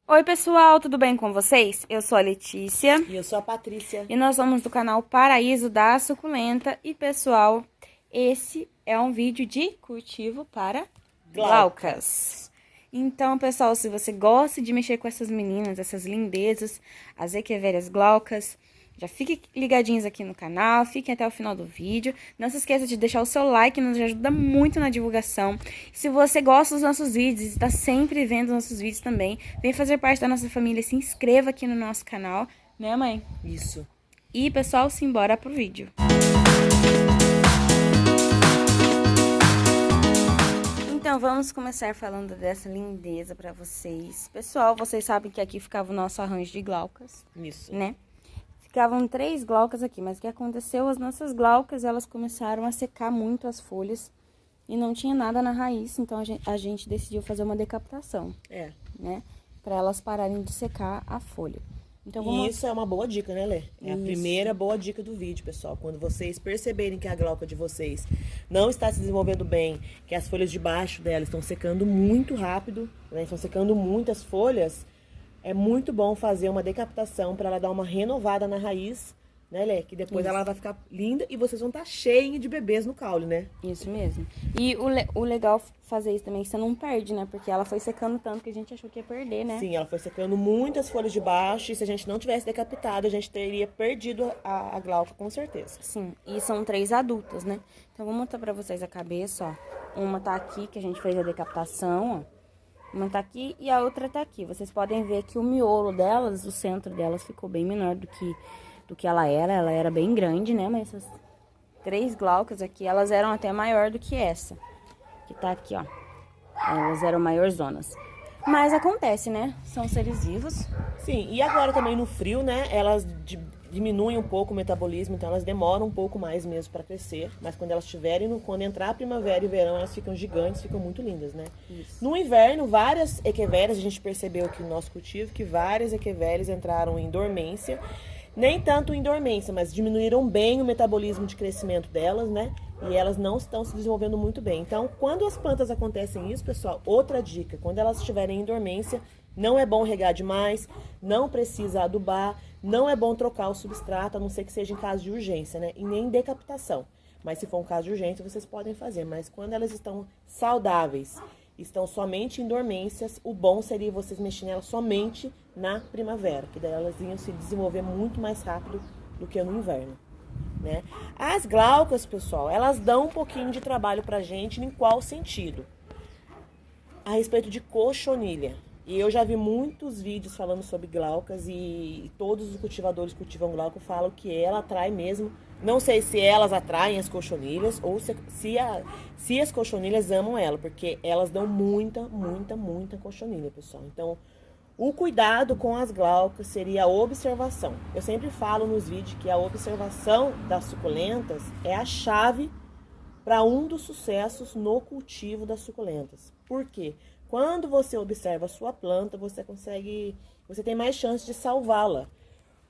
Oi pessoal, tudo bem com vocês? Eu sou a Letícia E eu sou a Patrícia. e nós somos do canal Paraíso da Suculenta. E pessoal, esse é um vídeo de cultivo para glaucas. Então pessoal, se você gosta de mexer com essas meninas, essas lindezas, as equevérias glaucas, já fiquem ligadinhos aqui no canal, fiquem até o final do vídeo. Não se esqueça de deixar o seu like, nos ajuda muito na divulgação. Se você gosta dos nossos vídeos e está sempre vendo os nossos vídeos também, vem fazer parte da nossa família, se inscreva aqui no nosso canal, né mãe? Isso. E pessoal, simbora pro vídeo. Então, vamos começar falando dessa lindeza pra vocês. Pessoal, vocês sabem que aqui ficava o nosso arranjo de glaucas. Isso. Né? Ficavam 3 glaucas aqui, mas o que aconteceu? As nossas glaucas, elas começaram a secar muito as folhas e não tinha nada na raiz, então a gente decidiu fazer uma decapitação, né? Pra elas pararem de secar a folha. Então, E isso é uma boa dica, né, Lê? É a Isso. primeira boa dica do vídeo, pessoal. Quando vocês perceberem que a glauca de vocês não está se desenvolvendo bem, que as folhas de baixo dela estão secando muito rápido, né? Estão secando muitas folhas, é muito bom fazer uma decapitação para ela dar uma renovada na raiz, né, Lê? Que depois ela vai ficar linda e vocês vão estar cheios de bebês no caule, né? Isso mesmo. E o legal fazer isso também, você não perde, né? Porque ela foi secando tanto que a gente achou que ia perder, né? Sim, ela foi secando muitas folhas de baixo e se a gente não tivesse decapitado, a gente teria perdido a glauca com certeza. Sim, e são 3 adultas, né? Então, vou mostrar pra vocês a cabeça, ó. Uma tá aqui, que a gente fez a decapitação, ó. Uma tá aqui e a outra tá aqui. Vocês podem ver que o miolo delas, o centro delas, ficou bem menor do que ela era. Ela era bem grande, né? Mas essas 3 glaucas aqui, elas eram até maior do que essa. Que tá aqui, ó. Elas eram maiorzonas. Mas acontece, né? São seres vivos. Sim, e agora também no frio, né? Elas diminuem um pouco o metabolismo, então elas demoram um pouco mais mesmo para crescer. Mas quando elas tiverem, quando entrar a primavera e verão, elas ficam gigantes, ficam muito lindas, né? Isso. No inverno, várias equevérias, a gente percebeu aqui no nosso cultivo que várias equevérias entraram em dormência. Nem tanto em dormência, mas diminuíram bem o metabolismo de crescimento delas, né? E elas não estão se desenvolvendo muito bem. Então, quando as plantas acontecem isso, pessoal, outra dica, quando elas estiverem em dormência, não é bom regar demais, não precisa adubar, não é bom trocar o substrato, a não ser que seja em caso de urgência, né? E nem decapitação. Mas se for um caso de urgência, vocês podem fazer. Mas quando elas estão saudáveis, estão somente em dormências, o bom seria vocês mexerem nelas somente na primavera, que daí elas iam se desenvolver muito mais rápido do que no inverno, né? As glaucas, pessoal, elas dão um pouquinho de trabalho pra gente, em qual sentido? A respeito de cochonilha. E eu já vi muitos vídeos falando sobre glaucas e todos os cultivadores que cultivam glauca falam que ela atrai mesmo. Não sei se elas atraem as cochonilhas ou se as cochonilhas amam ela, porque elas dão muita cochonilha, pessoal. Então, o cuidado com as glaucas seria a observação. Eu sempre falo nos vídeos que a observação das suculentas é a chave para um dos sucessos no cultivo das suculentas. Por quê? Quando você observa a sua planta, você tem mais chance de salvá-la.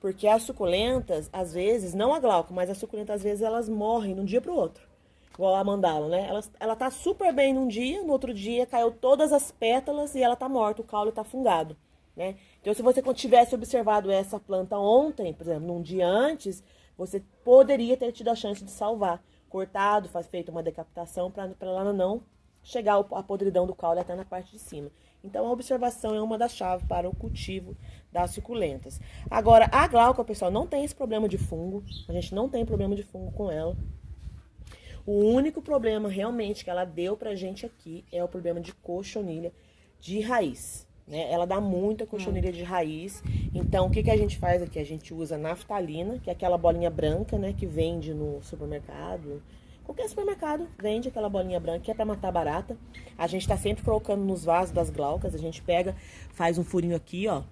Porque as suculentas, às vezes, não a glauca, mas as suculentas, às vezes, elas morrem de um dia para o outro. Igual a mandala, né? Ela tá super bem num dia, no outro dia caiu todas as pétalas e ela tá morta, o caule tá fungado, né? Então, se você tivesse observado essa planta ontem, por exemplo, num dia antes, você poderia ter tido a chance de salvar. Cortado, feito uma decapitação para ela não chegar a podridão do caule até na parte de cima. Então, a observação é uma das chaves para o cultivo das suculentas. Agora, a glauca, pessoal, não tem esse problema de fungo. A gente não tem problema de fungo com ela. O único problema, realmente, que ela deu pra gente aqui é o problema de cochonilha de raiz, né? Ela dá muita cochonilha de raiz. Então, o que a gente faz aqui? A gente usa naftalina, que é aquela bolinha branca, né? Que vende no supermercado. Qualquer supermercado vende aquela bolinha branca, que é pra matar barata. A gente tá sempre colocando nos vasos das glaucas. A gente pega, faz um furinho aqui, ó,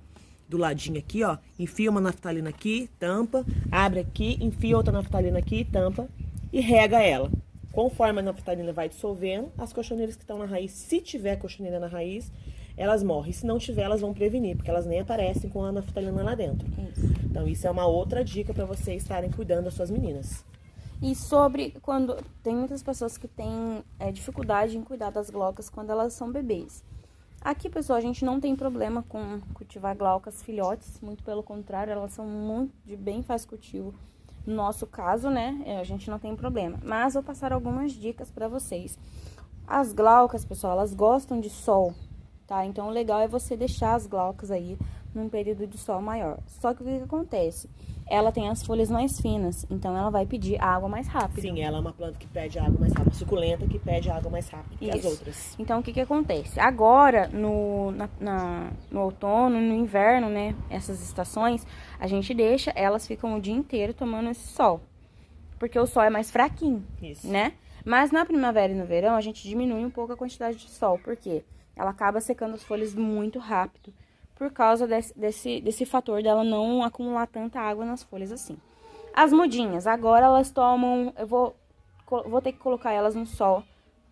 do ladinho aqui, ó. Enfia uma naftalina aqui, tampa. Abre aqui, enfia outra naftalina aqui, tampa. E rega ela. Conforme a naftalina vai dissolvendo, as cochonilhas que estão na raiz, se tiver cochonilha na raiz, elas morrem. Se não tiver, elas vão prevenir, porque elas nem aparecem com a naftalina lá dentro. Isso. Então, isso é uma outra dica para vocês estarem cuidando das suas meninas. E sobre quando tem muitas pessoas que têm dificuldade em cuidar das glaucas quando elas são bebês. Aqui, pessoal, a gente não tem problema com cultivar glaucas filhotes, muito pelo contrário, elas são muito de bem fácil cultivo. No nosso caso, né, a gente não tem problema. Mas vou passar algumas dicas pra vocês. As glaucas, pessoal, elas gostam de sol, tá? Então, o legal é você deixar as glaucas aí num período de sol maior. Só que o que acontece? Ela tem as folhas mais finas, então ela vai pedir água mais rápido. Sim, ela é uma planta que pede água mais rápido, suculenta que pede água mais rápido que as outras. Então, o que acontece? Agora, no outono, no inverno, né, essas estações, a gente deixa, elas ficam o dia inteiro tomando esse sol. Porque o sol é mais fraquinho, né? Mas na primavera e no verão, a gente diminui um pouco a quantidade de sol, porque ela acaba secando as folhas muito rápido, por causa desse fator dela não acumular tanta água nas folhas assim. As mudinhas, agora elas tomam, eu vou ter que colocar elas no sol,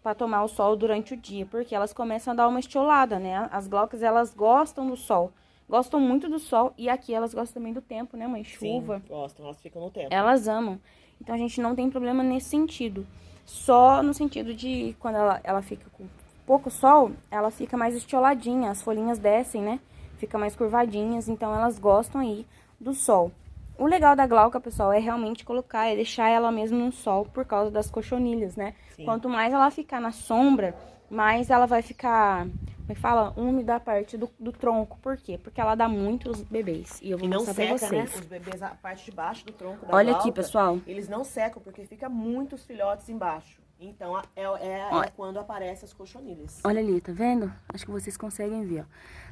para tomar o sol durante o dia, porque elas começam a dar uma estiolada, né? As glaucas, elas gostam do sol, gostam muito do sol, e aqui elas gostam também do tempo, né, mãe? Chuva. Sim, gostam, elas ficam no tempo. Elas amam. Então, a gente não tem problema nesse sentido. Só no sentido de, quando ela fica com pouco sol, ela fica mais estioladinha, as folhinhas descem, né? Fica mais curvadinhas, então elas gostam aí do sol. O legal da glauca, pessoal, é realmente é deixar ela mesmo no sol por causa das cochonilhas, né? Sim. Quanto mais ela ficar na sombra, mais ela vai ficar, como é que fala? Úmida a parte do tronco. Por quê? Porque ela dá muitos bebês. E eu vou mostrar pra vocês. Né? Os bebês, a parte de baixo do tronco da Olha glauca, aqui, pessoal. Eles não secam, porque fica muitos filhotes embaixo. Então, é quando aparecem as cochonilhas. Olha ali, tá vendo? Acho que vocês conseguem ver, ó.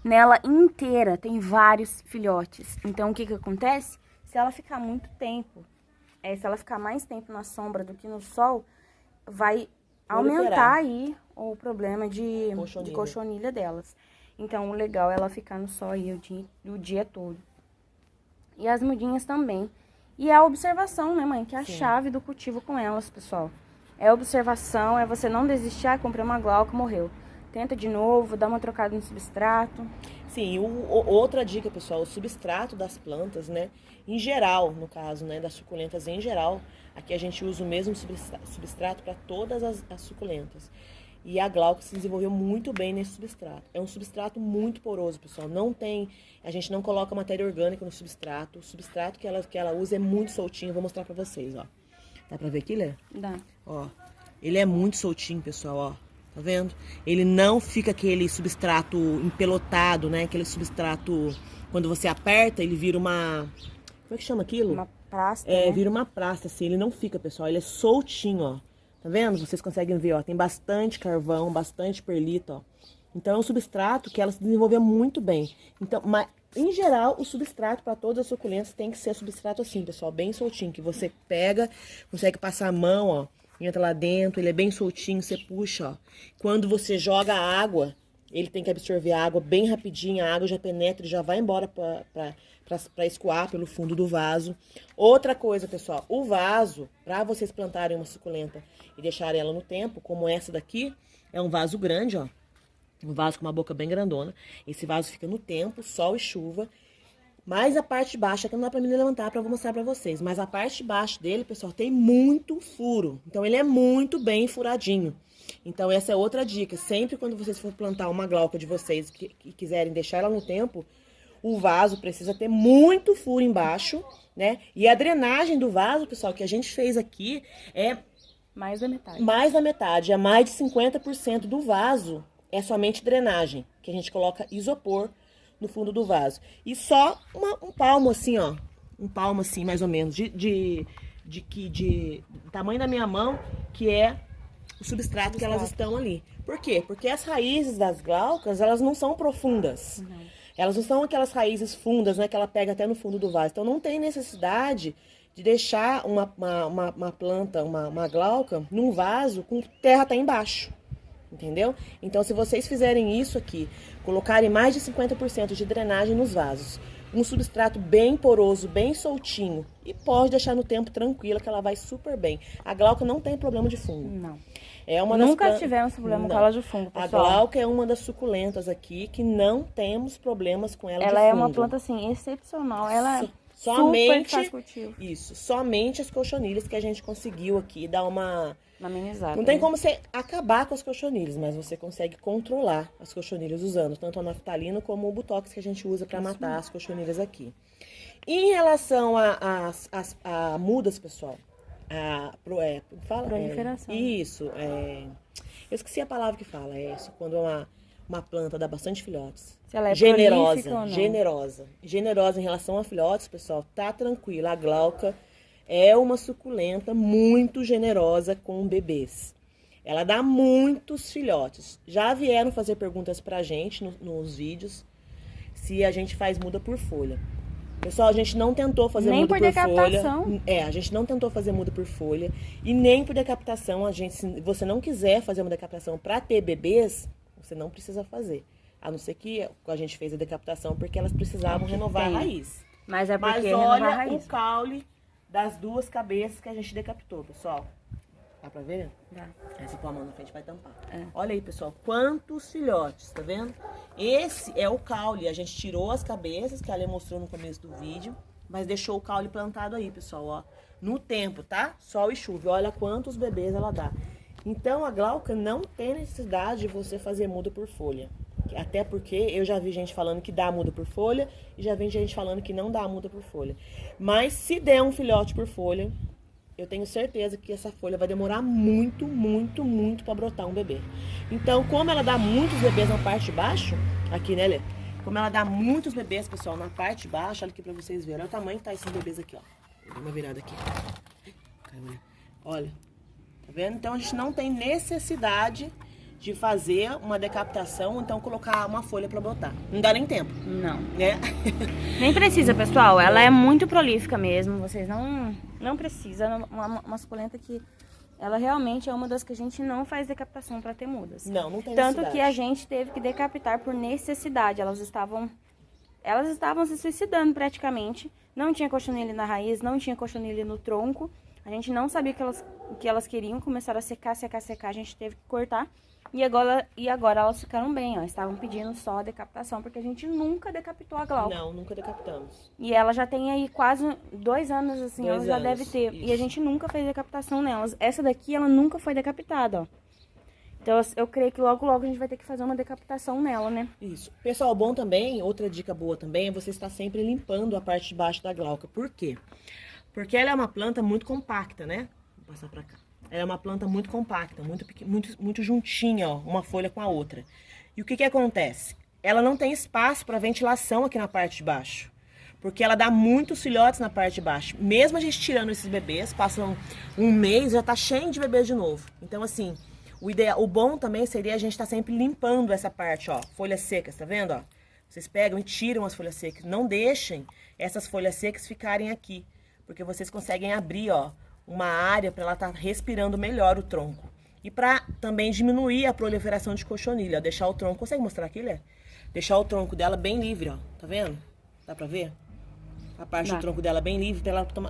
Nela inteira tem vários filhotes. Então, o que acontece? Se ela ficar muito tempo, se ela ficar mais tempo na sombra do que no sol, vai aumentar aí o problema de cochonilha delas. Então, o legal é ela ficar no sol aí o dia todo. E as mudinhas também. E a observação, né, mãe? Que é a chave do cultivo com elas, pessoal. É observação, é você não desistir, comprei uma glauca, morreu. Tenta de novo, dá uma trocada no substrato. Sim, outra dica, pessoal, o substrato das plantas, né? Em geral, no caso, né, das suculentas em geral, aqui a gente usa o mesmo substrato para todas as suculentas. E a glauca se desenvolveu muito bem nesse substrato. É um substrato muito poroso, pessoal. A gente não coloca matéria orgânica no substrato. O substrato que ela usa é muito soltinho. Vou mostrar para vocês, ó. Dá pra ver aqui, Lê? Dá. Ó, ele é muito soltinho, pessoal, ó. Tá vendo? Ele não fica aquele substrato empelotado, né? Aquele substrato, quando você aperta, ele vira uma... Como é que chama aquilo? Uma plasta, né? né? Vira uma plasta, assim. Ele não fica, pessoal. Ele é soltinho, ó. Tá vendo? Vocês conseguem ver, ó. Tem bastante carvão, bastante perlita, ó. Então, é um substrato que ela se desenvolveu muito bem. Então, mas... Em geral, o substrato para todas as suculentas tem que ser substrato assim, pessoal, bem soltinho, que você pega, consegue passar a mão, ó, entra lá dentro, ele é bem soltinho, você puxa, ó. Quando você joga a água, ele tem que absorver a água bem rapidinho, a água já penetra e já vai embora para escoar pelo fundo do vaso. Outra coisa, pessoal, o vaso, para vocês plantarem uma suculenta e deixarem ela no tempo, como essa daqui, é um vaso grande, ó. Um vaso com uma boca bem grandona. Esse vaso fica no tempo, sol e chuva. Mas a parte de baixo, aqui não dá pra me levantar pra eu mostrar pra vocês. Mas a parte de baixo dele, pessoal, tem muito furo. Então, ele é muito bem furadinho. Então, essa é outra dica. Sempre quando vocês for plantar uma glauca de vocês que quiserem deixar ela no tempo, o vaso precisa ter muito furo embaixo, né? E a drenagem do vaso, pessoal, que a gente fez aqui é... Mais da metade. Mais da metade. É mais de 50% do vaso. É somente drenagem, que a gente coloca isopor no fundo do vaso. E só um palmo assim, ó. Um palmo assim, mais ou menos, de tamanho da minha mão, que é o substrato que elas estão ali. Por quê? Porque as raízes das glaucas, elas não são profundas. Não. Elas não são aquelas raízes fundas, né, que ela pega até no fundo do vaso. Então, não tem necessidade de deixar uma planta, uma glauca, num vaso com terra até embaixo. Entendeu? Então, se vocês fizerem isso aqui, colocarem mais de 50% de drenagem nos vasos, um substrato bem poroso, bem soltinho, e pode deixar no tempo tranquila, que ela vai super bem. A glauca não tem problema de fungo. Não. Nunca tivemos problema com ela de fungo, pessoal. A glauca é uma das suculentas aqui que não temos problemas com ela de fungo. Ela é uma planta, assim, excepcional. Ela Somente, faz cultivo. isso, somente as cochonilhas que a gente conseguiu aqui dar uma amenizada. Não tem né? como você acabar com as cochonilhas, mas você consegue controlar as cochonilhas usando tanto a naftalina como o botox que a gente usa para matar as cochonilhas aqui. Em relação a mudas, pessoal, Proliferação. Isso, eu esqueci a palavra que fala, é isso, quando uma planta dá bastante filhotes. Se ela é prolífica ou não. Generosa em relação a filhotes, pessoal, tá tranquila. A glauca é uma suculenta muito generosa com bebês. Ela dá muitos filhotes. Já vieram fazer perguntas pra gente nos vídeos se a gente faz muda por folha. Pessoal, a gente não tentou fazer nem muda por por decapitação. folha. A gente não tentou fazer muda por folha e nem por decapitação. Se você não quiser fazer uma decapitação para ter bebês, você não precisa fazer. A não ser que a gente fez a decapitação porque elas precisavam renovar a raiz. Mas é porque olha o caule das duas cabeças que a gente decapitou, pessoal. Dá pra ver? Dá. Essa tua mão na frente vai tampar. Olha aí, pessoal, quantos filhotes, tá vendo? Esse é o caule. A gente tirou as cabeças, que a Lê mostrou no começo do vídeo, mas deixou o caule plantado aí, pessoal, ó. No tempo, tá? Sol e chuva. Olha quantos bebês ela dá. Então, a glauca não tem necessidade de você fazer muda por folha. Até porque eu já vi gente falando que dá muda por folha e já vi gente falando que não dá muda por folha. Mas se der um filhote por folha, eu tenho certeza que essa folha vai demorar muito, muito, muito para brotar um bebê. Então, como ela dá muitos bebês na parte de baixo, aqui, né, Lê? Como ela dá muitos bebês, pessoal, na parte de baixo, olha aqui pra vocês verem. Olha o tamanho que tá esses bebês aqui, ó. Eu dou uma virada aqui. Olha. Tá vendo? Então, a gente não tem necessidade de fazer uma decapitação, então colocar uma folha pra brotar. Não dá nem tempo. Não. Né? Nem precisa, pessoal. Ela é muito prolífica mesmo. Vocês não precisam. Uma suculenta que ela realmente é uma das que a gente não faz decapitação para ter mudas. Não tem Tanto necessidade. que a gente teve que decapitar por necessidade. Elas estavam se suicidando praticamente. Não tinha cochonilha na raiz, não tinha cochonilha no tronco. A gente não sabia o que elas queriam. Começaram a secar. A gente teve que cortar. E agora elas ficaram bem, ó. Estavam pedindo só a decapitação, porque a gente nunca decapitou a glauca. Não, nunca decapitamos. E ela já tem aí quase 2 anos, assim, ela já deve ter. Isso. E a gente nunca fez decapitação nelas. Essa daqui, ela nunca foi decapitada, ó. Então, eu creio que logo, logo a gente vai ter que fazer uma decapitação nela, né? Isso. Pessoal, bom também, outra dica boa também, é você estar sempre limpando a parte de baixo da glauca. Por quê? Porque ela é uma planta muito compacta, né? Vou passar pra cá. Ela é uma planta muito compacta, muito juntinha, ó, uma folha com a outra. E o que acontece? Ela não tem espaço para ventilação aqui na parte de baixo. Porque ela dá muitos filhotes na parte de baixo. Mesmo a gente tirando esses bebês, passam um mês, já tá cheio de bebês de novo. Então, assim, o bom também seria a gente estar sempre limpando essa parte, ó. Folhas secas, tá vendo, ó? Vocês pegam e tiram as folhas secas. Não deixem essas folhas secas ficarem aqui. Porque vocês conseguem abrir, ó, uma área para ela estar respirando melhor o tronco. E para também diminuir a proliferação de cochonilha, deixar o tronco... Consegue mostrar aqui, Lê? Deixar o tronco dela bem livre, ó. Tá vendo? Dá pra ver? A parte do tronco dela bem livre,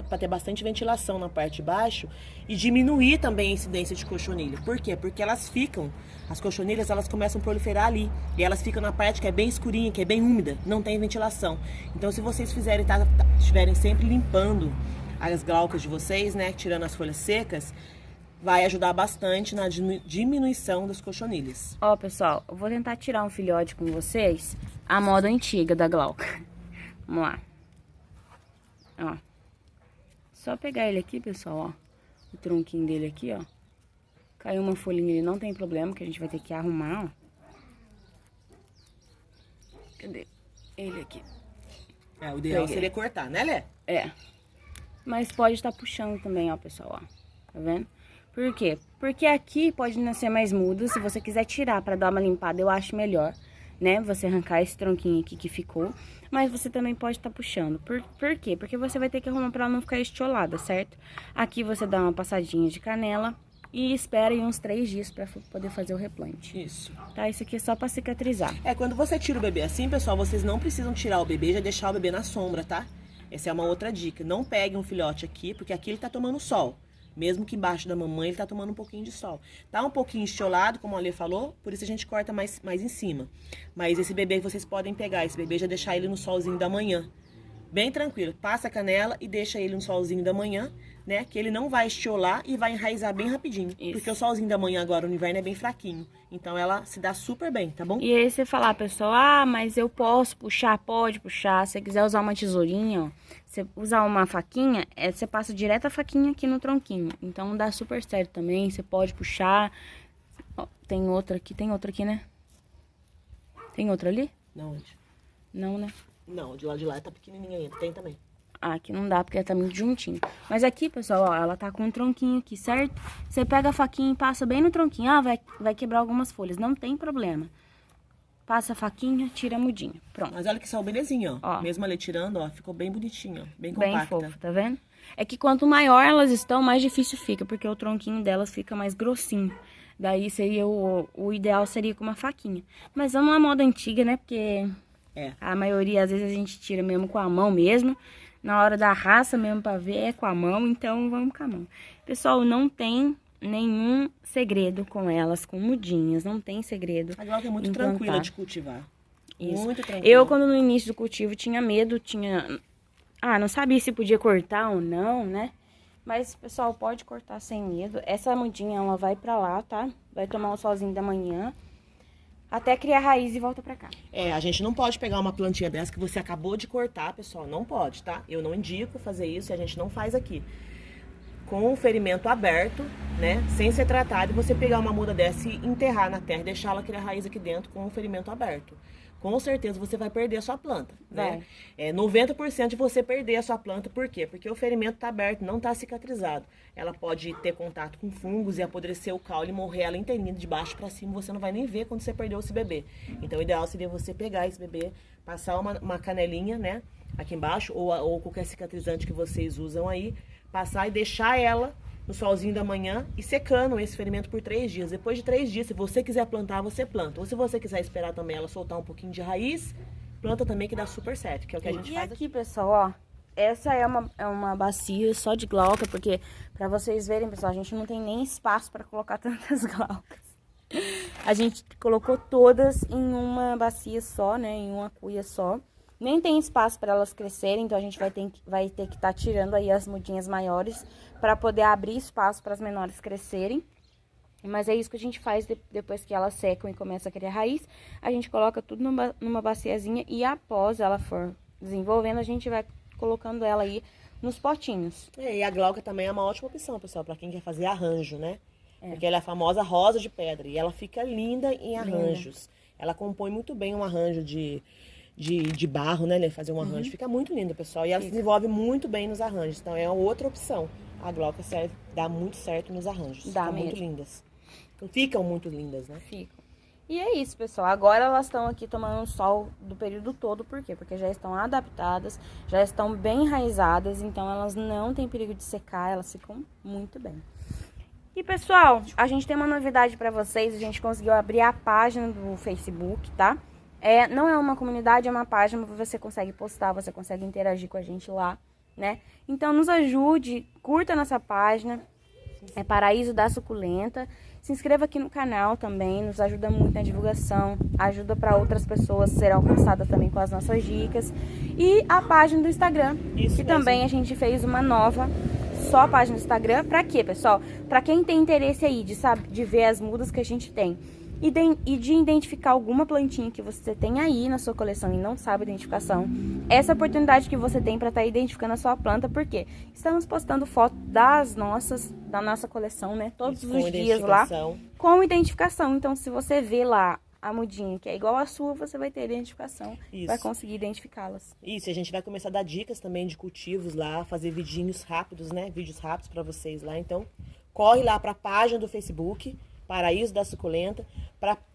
para ter bastante ventilação na parte de baixo e diminuir também a incidência de cochonilha. Por quê? Porque elas ficam, as cochonilhas, elas começam a proliferar ali. E elas ficam na parte que é bem escurinha, que é bem úmida, não tem ventilação. Então, se vocês estiverem sempre limpando as glaucas de vocês, né, tirando as folhas secas, vai ajudar bastante na diminuição das cochonilhas. Ó, pessoal, eu vou tentar tirar um filhote com vocês, a moda antiga da glauca. Vamos lá. Ó. Só pegar ele aqui, pessoal, ó. O tronquinho dele aqui, ó. Caiu uma folhinha, ele não tem problema, que a gente vai ter que arrumar, ó. Cadê ele aqui? O ideal seria cortar, né, Lê? É. Mas pode estar puxando também, ó, pessoal, ó. Tá vendo? Por quê? Porque aqui pode nascer mais muda. Se você quiser tirar pra dar uma limpada, eu acho melhor, né? Você arrancar esse tronquinho aqui que ficou. Mas você também pode estar puxando. Por quê? Porque você vai ter que arrumar pra ela não ficar estiolada, certo? Aqui você dá uma passadinha de canela e espera aí uns 3 dias pra poder fazer o replante. Isso. Tá? Isso aqui é só pra cicatrizar. Quando você tira o bebê assim, pessoal, vocês não precisam tirar o bebê e já deixar o bebê na sombra, tá? Essa é uma outra dica. Não peguem um filhote aqui, porque aqui ele tá tomando sol. Mesmo que embaixo da mamãe, ele tá tomando um pouquinho de sol. Tá um pouquinho estiolado, como a Alê falou, por isso a gente corta mais em cima. Mas esse bebê vocês podem pegar, esse bebê já deixar ele no solzinho da manhã. Bem tranquilo. Passa a canela e deixa ele no solzinho da manhã, né? Que ele não vai estiolar e vai enraizar bem rapidinho. Isso. Porque o solzinho da manhã agora, no inverno, é bem fraquinho. Então ela se dá super bem, tá bom? E aí você falar, pessoal, ah, mas eu posso puxar? Pode puxar. Se você quiser usar uma tesourinha, ó, você usar uma faquinha, você passa direto a faquinha aqui no tronquinho. Então dá super certo também, você pode puxar. Ó, tem outra aqui, né? Tem outra ali? Não, onde? Não, né? Não, de lá tá pequenininha ainda. Tem também. Ah, aqui não dá, porque tá muito juntinho. Mas aqui, pessoal, ó, ela tá com um tronquinho aqui, certo? Você pega a faquinha e passa bem no tronquinho. Ah, vai quebrar algumas folhas, não tem problema. Passa a faquinha, tira a mudinha. Pronto. Mas olha que sal belezinho, ó. Ó. Mesmo ali tirando, ó, ficou bem bonitinho, ó. Bem Bem compacta. fofo, tá vendo? É que quanto maior elas estão, mais difícil fica, porque o tronquinho delas fica mais grossinho. Daí seria o ideal seria com uma faquinha. Mas é uma moda antiga, né? Porque a maioria, às vezes, a gente tira mesmo com a mão mesmo. Na hora da raça mesmo pra ver, é com a mão, então vamos com a mão. Pessoal, não tem nenhum segredo com elas, com mudinhas, não tem segredo. A Glauca é muito tranquila de cultivar. Isso. Muito tranquila. Eu, quando no início do cultivo, tinha medo, não sabia se podia cortar ou não, né? Mas, pessoal, pode cortar sem medo. Essa mudinha, ela vai pra lá, tá? Vai tomar um solzinho da manhã, até criar raiz e volta pra cá. A gente não pode pegar uma plantinha dessa que você acabou de cortar, pessoal. Não pode, tá? Eu não indico fazer isso e a gente não faz aqui. Com o ferimento aberto, né? Sem ser tratado, você pegar uma muda dessa e enterrar na terra, deixar ela criar raiz aqui dentro com o ferimento aberto. Com certeza você vai perder a sua planta, né? 90% de você perder a sua planta, por quê? Porque o ferimento tá aberto, não tá cicatrizado. Ela pode ter contato com fungos e apodrecer o caule e morrer ela inteirinha de baixo pra cima, você não vai nem ver quando você perdeu esse bebê. Então o ideal seria você pegar esse bebê, passar uma canelinha, né? Aqui embaixo, ou qualquer cicatrizante que vocês usam aí, passar e deixar ela no solzinho da manhã e secando esse ferimento por 3 dias. Depois de 3 dias, se você quiser plantar, você planta. Ou se você quiser esperar também ela soltar um pouquinho de raiz, planta também que dá super certo, que é o que a gente faz aqui, pessoal, ó, essa é uma bacia só de glauca, porque pra vocês verem, pessoal, a gente não tem nem espaço pra colocar tantas glaucas. A gente colocou todas em uma bacia só, né, em uma cuia só. Nem tem espaço para elas crescerem, então a gente vai ter que estar tirando aí as mudinhas maiores para poder abrir espaço para as menores crescerem. Mas é isso que a gente faz depois que elas secam e começa a criar raiz. A gente coloca tudo numa baciazinha e após ela for desenvolvendo, a gente vai colocando ela aí nos potinhos. E a glauca também é uma ótima opção, pessoal, para quem quer fazer arranjo, né? Porque ela é a famosa rosa de pedra e ela fica linda em arranjos. Ela compõe muito bem um arranjo de barro, né? Fazer um arranjo. Fica muito lindo, pessoal. E ela se desenvolve muito bem nos arranjos. Então, é outra opção. A glauca dá muito certo nos arranjos. Ficam muito lindas. Ficam muito lindas, né? Ficam. E é isso, pessoal. Agora elas estão aqui tomando sol do período todo. Por quê? Porque já estão adaptadas, já estão bem enraizadas. Então, elas não têm perigo de secar. Elas ficam muito bem. E, pessoal, a gente tem uma novidade pra vocês. A gente conseguiu abrir a página do Facebook, tá? Não é uma comunidade, é uma página que você consegue postar, você consegue interagir com a gente lá, né? Então, nos ajude, curta nossa página, é Paraíso da Suculenta. Se inscreva aqui no canal também, nos ajuda muito na divulgação, ajuda para outras pessoas serem alcançadas também com as nossas dicas. E a página do Instagram, que também a gente fez uma nova, só a página do Instagram. Pra quê, pessoal? Pra quem tem interesse aí de ver as mudas que a gente tem. E de identificar alguma plantinha que você tem aí na sua coleção e não sabe a identificação. Essa oportunidade que você tem para estar identificando a sua planta, porque estamos postando foto da nossa coleção, né? Todos os dias lá, com identificação. Então, se você vê lá a mudinha que é igual a sua, você vai ter identificação. Vai conseguir identificá-las. Isso, a gente vai começar a dar dicas também de cultivos lá, fazer vidinhos rápidos, né? Vídeos rápidos para vocês lá. Então, corre lá para a página do Facebook, Paraíso da Suculenta,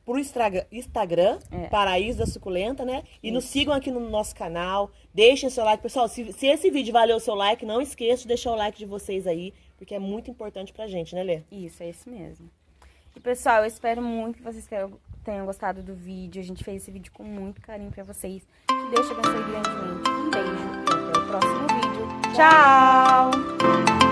pro Instagram, Paraíso da Suculenta, né? E nos sigam aqui no nosso canal, deixem seu like. Pessoal, se esse vídeo valeu o seu like, não esqueça de deixar o like de vocês aí, porque é muito importante pra gente, né, Lê? Isso, é isso mesmo. E, pessoal, eu espero muito que vocês tenham gostado do vídeo. A gente fez esse vídeo com muito carinho pra vocês. Que Deus te abençoe grandemente. Um beijo e até o próximo vídeo. Tchau!